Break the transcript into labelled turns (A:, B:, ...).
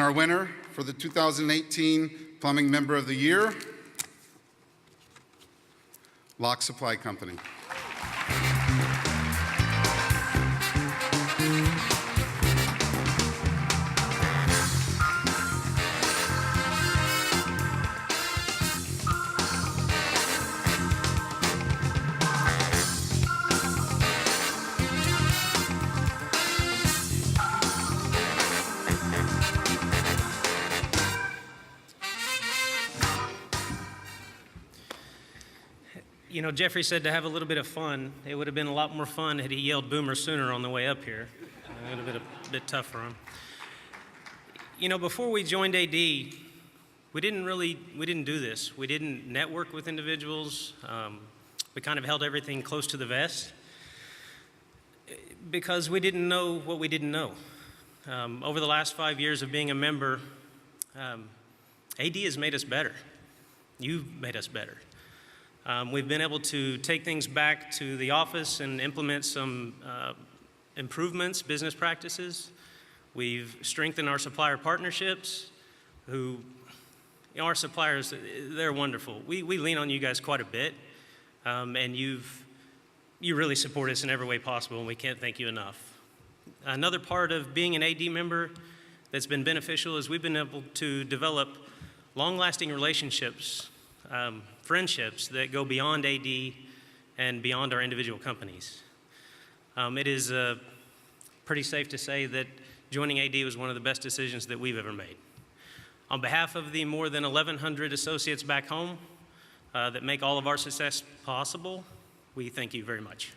A: our winner for the 2018 Plumbing Member of the Year, Locke Supply Company.
B: You know, Jeffrey said to have a little bit of fun. It would have been a lot more fun had he yelled "Boomer" sooner on the way up here. It would have been a bit tough for him. You know, before we joined AD, we didn't do this. We didn't network with individuals. We kind of held everything close to the vest because we didn't know what we didn't know. Over the last 5 years of being a member, AD has made us better. You've made us better. We've been able to take things back to the office and implement some improvements, business practices. We've strengthened our supplier partnerships, our suppliers, they're wonderful. We lean on you guys quite a bit, and you really support us in every way possible, and we can't thank you enough. Another part of being an AD member that's been beneficial is we've been able to develop long-lasting relationships, friendships that go beyond AD and beyond our individual companies. It is pretty safe to say that joining AD was one of the best decisions that we've ever made. On behalf of the more than 1,100 associates back home that make all of our success possible, we thank you very much.